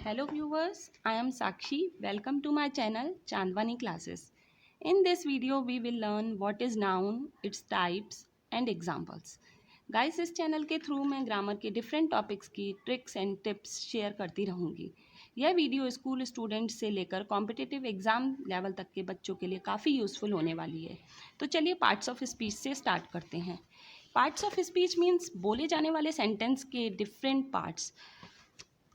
Hello viewers, I am Sakshi. Welcome to my channel Chandwani Classes. In this video we will learn what is noun, its types and examples. Guys, इस channel के through मैं grammar के different topics की tricks and tips share करती रहूँगी। यह video school student से लेकर कॉम्पिटिटिव एग्ज़ाम लेवल तक के बच्चों के लिए काफ़ी यूज़फुल होने वाली है। तो चलिए पार्ट्स ऑफ स्पीच से स्टार्ट करते हैं। पार्ट्स ऑफ स्पीच मीन्स बोले जाने वाले सेंटेंस के डिफरेंट पार्ट्स।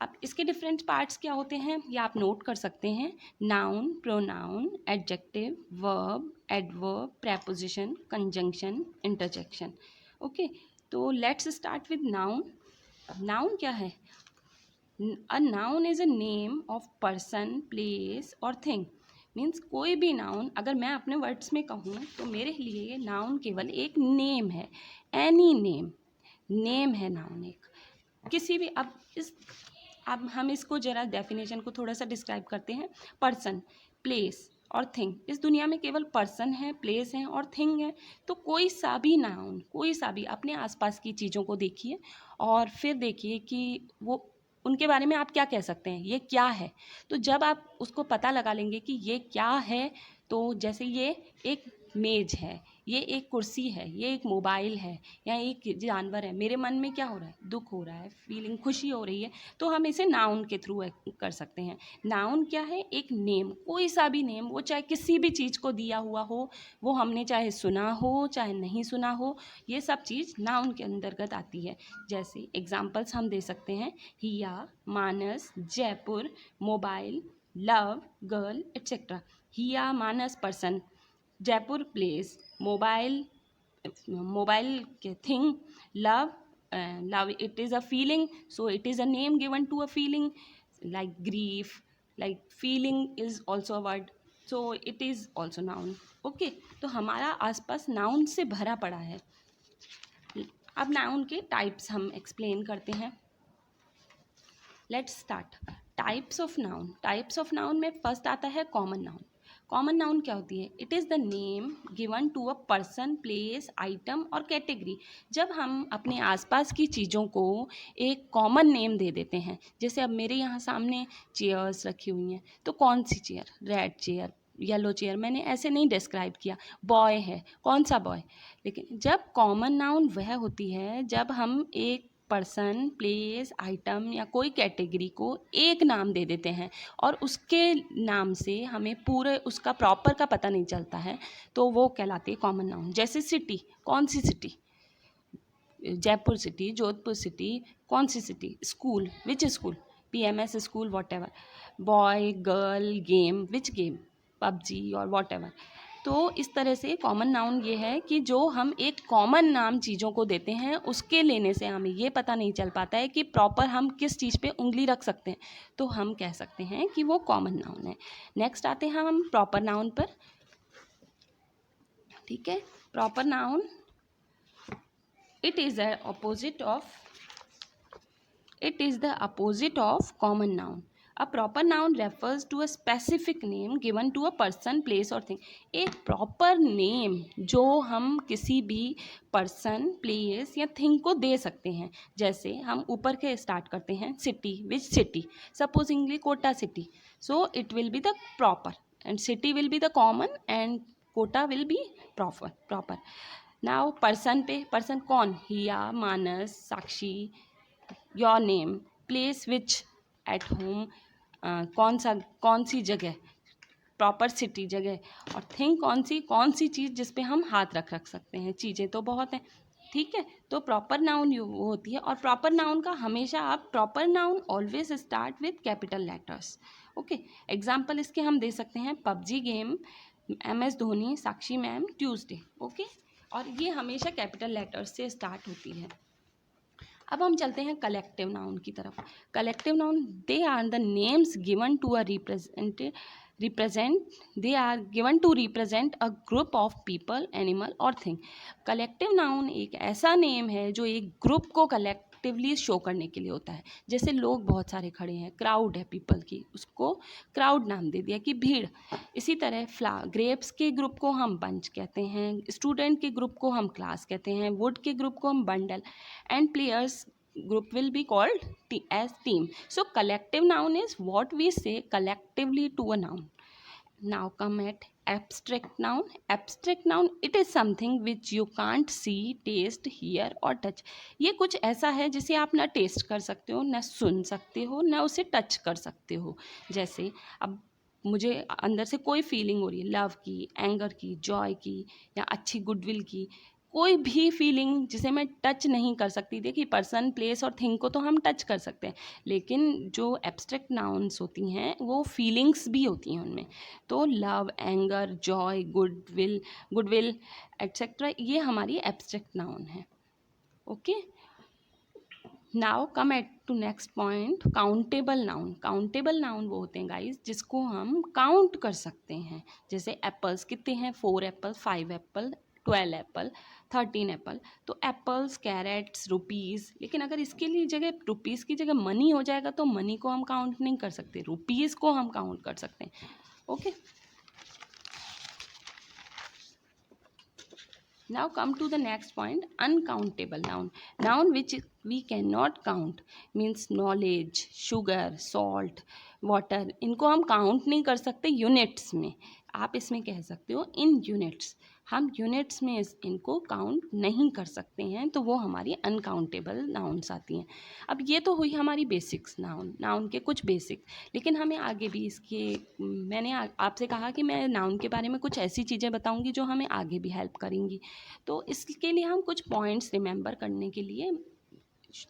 अब इसके डिफरेंट पार्ट्स क्या होते हैं ये आप नोट कर सकते हैं। Noun, pronoun, adjective, verb, adverb, preposition, conjunction, interjection. Okay, तो let's start with noun. Noun क्या है? A noun is a name of person, place और थिंग। मीन्स कोई भी नाउन अगर मैं अपने वर्ड्स में कहूँ तो मेरे लिए नाउन केवल एक नेम है। एनी नेम, नेम है नाउन एक किसी भी। अब हम इसको ज़रा डेफिनेशन को थोड़ा सा डिस्क्राइब करते हैं। पर्सन, प्लेस और थिंग। इस दुनिया में केवल पर्सन है, प्लेस है और थिंग है। तो कोई सा भी नाउन, कोई सा भी अपने आसपास की चीज़ों को देखिए और फिर देखिए कि वो उनके बारे में आप क्या कह सकते हैं, ये क्या है। तो जब आप उसको पता लगा लेंगे कि ये क्या है, तो जैसे ये एक मेज है, ये एक कुर्सी है, ये एक मोबाइल है या एक जानवर है, मेरे मन में क्या हो रहा है, दुख हो रहा है, फीलिंग, खुशी हो रही है, तो हम इसे नाउन के थ्रू कर सकते हैं। नाउन क्या है? एक नेम, कोई सा भी नेम, वो चाहे किसी भी चीज़ को दिया हुआ हो, वो हमने चाहे सुना हो चाहे नहीं सुना हो, ये सब चीज़ नाउन के अंतर्गत आती है। जैसे एग्जाम्पल्स हम दे सकते हैं, Hiya, Manas, Jaipur, mobile, love, girl etcetera. Hiya Manas person, Jaipur place, mobile के thing, love, love it is a feeling, so it is a name given to a feeling like grief, like feeling is also a word, so it is also noun. Okay, तो हमारा आसपास noun से भरा पड़ा है। अब noun के types हम एक्सप्लेन करते हैं। Let's start. Types of noun. Types of noun में फर्स्ट आता है कॉमन नाउन। कॉमन नाउन क्या होती है? It is the name given to a person, place, item और कैटेगरी। जब हम अपने आसपास की चीज़ों को एक कॉमन नेम दे देते हैं, जैसे अब मेरे यहाँ सामने चेयर्स रखी हुई हैं, तो कौन सी chair? Red chair, yellow chair, मैंने ऐसे नहीं डिस्क्राइब किया। बॉय है, कौन सा बॉय? लेकिन जब कॉमन नाउन वह होती है जब हम एक पर्सन, प्लेस, आइटम या कोई कैटेगरी को एक नाम दे देते हैं और उसके नाम से हमें पूरे उसका प्रॉपर का पता नहीं चलता है, तो वो कहलाती है कॉमन नाउन। जैसे सिटी, कौन सी city? Jaipur city, Jodhpur city, कौन सी city? School, which school? PMS school, whatever. Boy, girl, game, which game? PUBG और वॉट एवर। तो इस तरह से कॉमन नाउन ये है कि जो हम एक कॉमन नाम चीज़ों को देते हैं, उसके लेने से हमें ये पता नहीं चल पाता है कि प्रॉपर हम किस चीज़ पे उंगली रख सकते हैं, तो हम कह सकते हैं कि वो कॉमन नाउन है। नेक्स्ट आते हैं हम प्रॉपर नाउन पर। ठीक है, proper noun it is the opposite of common noun. A proper noun refers to a specific name given to a person, place or thing. एक प्रॉपर नेम जो हम किसी भी पर्सन, प्लेस या थिंग को दे सकते हैं। जैसे हम ऊपर के स्टार्ट करते हैं, city, which city? Supposingly Kota city, so it will be the proper and city will be the common and Kota will be proper. Now person पे, पर्सन कौन? Hiya, Manas, Sakshi, your name, place which, at home, कौन सी जगह, proper city जगह, और thing कौन सी चीज़ जिस पे हम हाथ रख सकते हैं। चीज़ें तो बहुत हैं, ठीक है। तो प्रॉपर नाउन वो होती है, और प्रॉपर नाउन का हमेशा आप proper noun always start with capital letters. Okay, example इसके हम दे सकते हैं, पबजी गेम, MS धोनी, साक्षी मैम, ट्यूसडे। ओके, और ये हमेशा कैपिटल लेटर्स से स्टार्ट होती है। अब हम चलते हैं कलेक्टिव नाउन की तरफ। Collective noun, they are the names given to a represent a group of people, animal और थिंग। कलेक्टिव नाउन एक ऐसा नेम है जो एक ग्रुप को कलेक्टिवली शो करने के लिए होता है। जैसे लोग बहुत सारे खड़े हैं, क्राउड है पीपल की, उसको क्राउड नाम दे दिया कि भीड़। इसी तरह ग्रेप्स के ग्रुप को हम बंच कहते हैं, स्टूडेंट के ग्रुप को हम क्लास कहते हैं, वुड के ग्रुप को हम bundle, and players group will be called as team. So collective noun is what we say collectively to a noun. Now come at abstract noun. Abstract noun, it is something which you can't see, taste, hear or touch. ये कुछ ऐसा है जिसे आप ना test कर सकते हो, ना सुन सकते हो, ना उसे टच कर सकते हो. जैसे अब मुझे अंदर से कोई फीलिंग हो रही है, लव की, एंगर की, जॉय की या अच्छी गुडविल की, कोई भी फीलिंग जिसे मैं टच नहीं कर सकती. देखिए पर्सन, प्लेस और थिंग को तो हम टच कर सकते हैं, लेकिन जो एब्स्ट्रैक्ट नाउन्स होती हैं वो फीलिंग्स भी होती हैं उनमें. तो love, anger, joy, goodwill etcetera, ये हमारी एब्स्ट्रैक्ट नाउन है. Okay, now come at to next point, countable noun. Countable noun वो होते हैं गाइज जिसको हम काउंट कर सकते हैं. जैसे एप्पल्स कितने हैं, 4 एप्पल, 5 एप्पल, 12 एप्पल, 13 एप्पल. तो एप्पल्स, कैरेट्स, रुपीज़. लेकिन अगर इसके लिए जगह रुपीज़ की जगह मनी हो जाएगा तो मनी को हम काउंट नहीं कर सकते, रुपीज़ को हम काउंट कर सकते हैं. Okay, now come to the next point, uncountable noun. Noun which we cannot count means knowledge, sugar, salt, water. इनको हम काउंट नहीं कर सकते यूनिट्स में. आप इसमें कह सकते हो इन यूनिट्स. हम यूनिट्स में इनको काउंट नहीं कर सकते हैं, तो वो हमारी अनकाउंटेबल नाउन्स आती हैं. अब ये तो हुई हमारी बेसिक्स नाउन के कुछ बेसिक. लेकिन हमें आगे भी इसके, मैंने आपसे कहा कि मैं नाउन के बारे में कुछ ऐसी चीज़ें बताऊंगी जो हमें आगे भी हेल्प करेंगी. तो इसके लिए हम कुछ पॉइंट्स रिमेंबर करने के लिए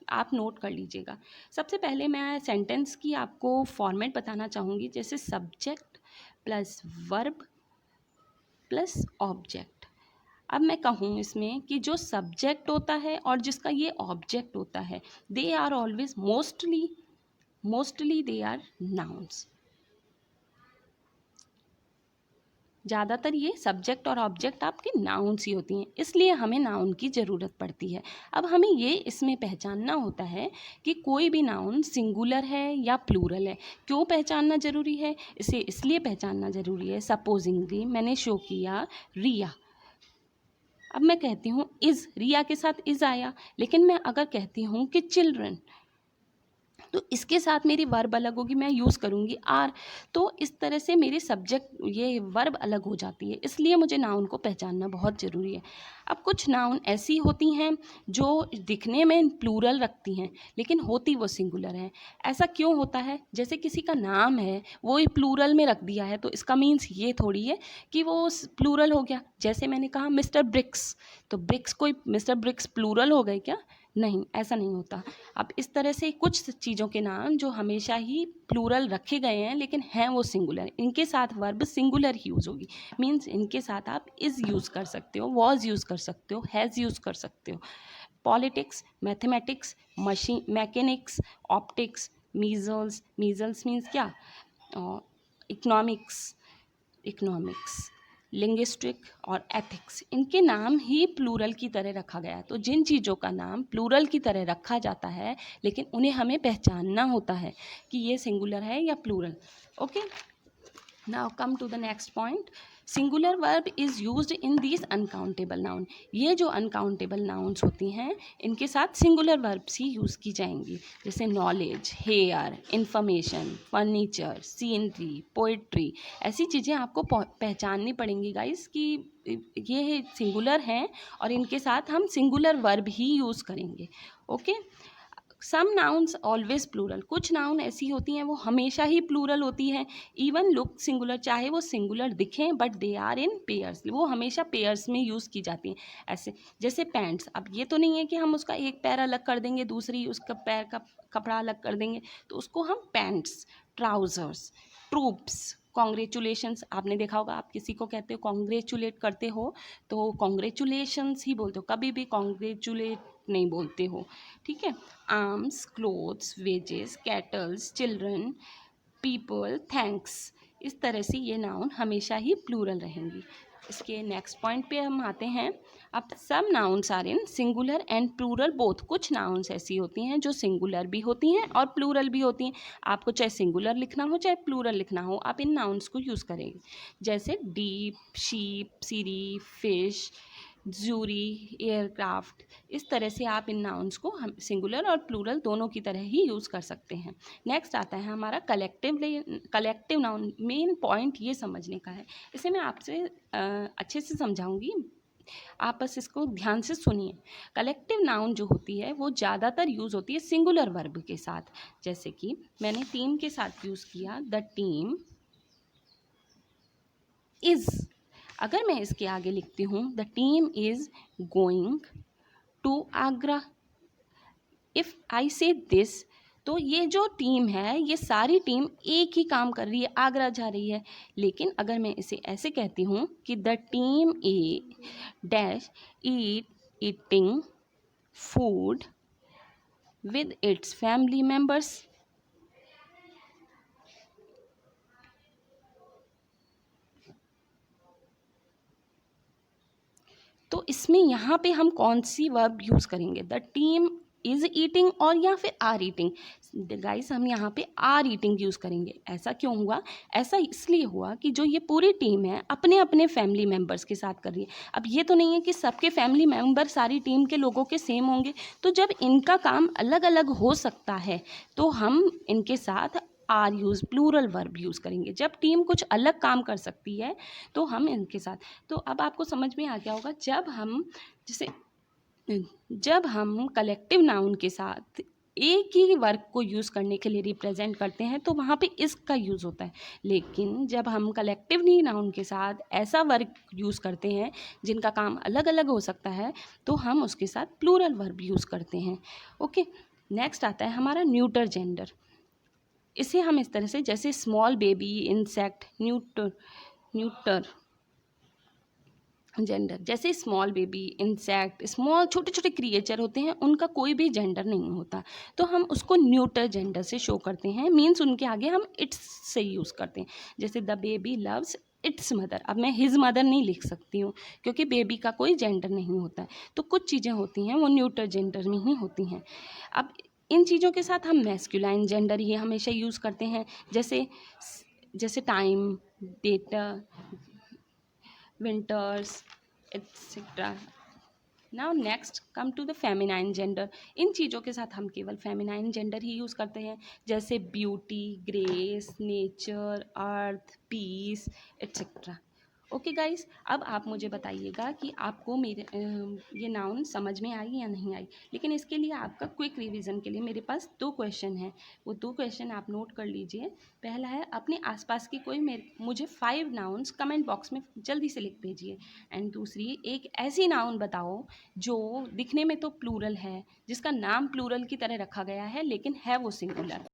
आप नोट कर लीजिएगा. सबसे पहले मैं सेंटेंस की आपको फॉर्मेट बताना चाहूँगी. जैसे subject plus verb plus object. अब मैं कहूँ इसमें कि जो सब्जेक्ट होता है और जिसका ये ऑब्जेक्ट होता है, they are always mostly they are nouns. ज़्यादातर ये सब्जेक्ट और ऑब्जेक्ट आपके नाउन्स ही होती हैं, इसलिए हमें नाउन की ज़रूरत पड़ती है. अब हमें ये इसमें पहचानना होता है कि कोई भी नाउन सिंगुलर है या प्लूरल है. क्यों पहचानना ज़रूरी है? इसे इसलिए पहचानना ज़रूरी है, सपोजिंगली मैंने शो किया रिया. अब मैं कहती हूँ इज़, रिया के साथ इज़ आया. लेकिन मैं अगर कहती हूँ कि चिल्ड्रन, तो इसके साथ मेरी वर्ब अलग होगी, मैं यूज़ करूँगी आर. तो इस तरह से मेरी सब्जेक्ट, ये वर्ब अलग हो जाती है. इसलिए मुझे नाउन को पहचानना बहुत ज़रूरी है. अब कुछ नाउन ऐसी होती हैं जो दिखने में प्लूरल रखती हैं लेकिन होती वो सिंगुलर है. ऐसा क्यों होता है? जैसे किसी का नाम है वो ही प्लूरल में रख दिया है, तो इसका मीन्स ये थोड़ी है कि वो प्लूरल हो गया. जैसे मैंने कहा मिस्टर ब्रिक्स, तो ब्रिक्स कोई मिस्टर ब्रिक्स प्लूरल हो गए क्या? नहीं, ऐसा नहीं होता. अब इस तरह से कुछ चीज़ों के नाम जो हमेशा ही प्लूरल रखे गए हैं लेकिन हैं वो सिंगुलर, इनके साथ वर्ब सिंगुलर ही यूज़ होगी. मीन्स इनके साथ आप इज़ यूज़ कर सकते हो, वॉज यूज़ कर सकते हो, हैज़ यूज़ कर सकते हो. Politics, mathematics, machine, mechanics, optics, measles. Measles means क्या? इकोनॉमिक्स, लिंग्विस्टिक और एथिक्स, इनके नाम ही प्लूरल की तरह रखा गया है. तो जिन चीज़ों का नाम प्लूरल की तरह रखा जाता है लेकिन उन्हें हमें पहचानना होता है कि ये सिंगुलर है या plural. Okay, now come to the next point. Singular verb is used in these uncountable noun. ये जो अनकाउंटेबल नाउन्स होती हैं इनके साथ सिंगुलर वर्ब्स ही यूज़ की जाएंगी. जैसे knowledge, hair, information, furniture, scenery, poetry. ऐसी चीज़ें आपको पहचाननी पड़ेंगी गाइस कि ये सिंगुलर हैं और इनके साथ हम सिंगुलर वर्ब ही यूज़ करेंगे. Okay, some nouns always plural. कुछ नाउन ऐसी होती हैं वो हमेशा ही प्लूरल होती हैं. इवन लुक सिंगुलर, चाहे वो सिंगुलर दिखें but they are in pairs, वो हमेशा पेयर्स में यूज़ की जाती हैं. ऐसे जैसे पैंट्स. अब ये तो नहीं है कि हम उसका एक पैर अलग कर देंगे, दूसरी उसका पैर का कपड़ा अलग कर देंगे, तो उसको हम पैंट्स. Trousers, troops, congratulations. आपने देखा होगा, आप किसी को कहते हो कॉन्ग्रेचुलेट करते हो तो कॉन्ग्रेचुलेशंस ही बोलते हो, कभी भी कॉन्ग्रेचुलेट नहीं बोलते हो. ठीक है. Arms, clothes, wages, kettles, children, people, thanks. इस तरह से ये नाउन हमेशा ही प्लूरल रहेंगी. इसके नेक्स्ट पॉइंट पे हम आते हैं. अब सब nouns are in singular and plural both. कुछ नाउन्स ऐसी होती हैं जो सिंगुलर भी होती हैं और प्लूरल भी होती हैं. आपको चाहे सिंगुलर लिखना हो चाहे प्लूरल लिखना हो, आप इन नाउन्स को यूज़ करेंगे. जैसे डीप, शीप, सीरी, फिश, जूरी, एयरक्राफ्ट। इस तरह से आप इन नाउन्स को हम सिंगुलर और प्लूरल दोनों की तरह ही यूज़ कर सकते हैं। नेक्स्ट आता है हमारा कलेक्टिव नाउन। मेन पॉइंट ये समझने का है, इसे मैं आपसे अच्छे से समझाऊंगी, आप बस इसको ध्यान से सुनिए। कलेक्टिव नाउन जो होती है वो ज़्यादातर यूज़ होती है सिंगुलर वर्ब के साथ। जैसे कि मैंने टीम के साथ यूज़ किया, द टीम इज़। अगर मैं इसके आगे लिखती हूँ the team is going to Agra, if I say this, तो ये जो टीम है ये सारी टीम एक ही काम कर रही है, आगरा जा रही है। लेकिन अगर मैं इसे ऐसे कहती हूँ कि the team A dash eating food with its family members, तो इसमें यहाँ पे हम कौन सी वर्ब यूज़ करेंगे, द टीम इज़ ईटिंग और या फिर आर ईटिंग। गाइस हम यहाँ पे आर ईटिंग यूज़ करेंगे। ऐसा क्यों हुआ? ऐसा इसलिए हुआ कि जो ये पूरी टीम है अपने अपने फैमिली मेम्बर्स के साथ कर रही है। अब ये तो नहीं है कि सबके फैमिली मेम्बर सारी टीम के लोगों के सेम होंगे, तो जब इनका काम अलग अलग हो सकता है तो हम इनके साथ are use, plural verb use करेंगे। जब टीम कुछ अलग काम कर सकती है तो हम इनके साथ, तो अब आपको समझ में आ गया होगा, जब हम कलेक्टिव नाउन के साथ एक ही वर्क को यूज़ करने के लिए रिप्रेजेंट करते हैं तो वहाँ पे इसका यूज़ होता है। लेकिन जब हम कलेक्टिवली नाउन के साथ ऐसा वर्क यूज़ करते हैं जिनका काम अलग अलग हो सकता है तो हम उसके साथ प्लूरल वर्ब यूज़ करते हैं। ओके, नेक्स्ट आता है हमारा न्यूटर जेंडर। इसे हम इस तरह से, जैसे small baby, insect, neuter gender, जैसे स्मॉल बेबी, इंसेक्ट, स्मॉल छोटे छोटे क्रिएचर होते हैं, उनका कोई भी जेंडर नहीं होता, तो हम उसको न्यूटर जेंडर से शो करते हैं। मीन्स उनके आगे हम इट्स से यूज़ करते हैं। जैसे the baby loves it's mother, अब मैं हिज मदर नहीं लिख सकती हूँ क्योंकि बेबी का कोई जेंडर नहीं होता है। तो कुछ चीज़ें होती हैं वो न्यूटर जेंडर में ही होती हैं। अब इन चीज़ों के साथ हम मैस्कुलाइन जेंडर ही हमेशा यूज़ करते हैं, जैसे time, data, winters, etc. Now next come to the feminine gender. इन चीज़ों के साथ हम केवल फेमिनाइन जेंडर ही यूज़ करते हैं, जैसे ब्यूटी, ग्रेस, नेचर, अर्थ, पीस, एट्सेट्रा। ओके गाइस, अब आप मुझे बताइएगा कि आपको मेरे ये नाउन समझ में आई या नहीं आई। लेकिन इसके लिए आपका क्विक रिवीजन के लिए मेरे पास 2 क्वेश्चन हैं, वो 2 क्वेश्चन आप नोट कर लीजिए। पहला है, अपने आसपास की कोई मुझे 5 नाउन्स कमेंट बॉक्स में जल्दी से लिख भेजिए। एंड दूसरी, एक ऐसी नाउन बताओ जो दिखने में तो प्लूरल है, जिसका नाम प्लूरल की तरह रखा गया है लेकिन है वो सिंगुलर।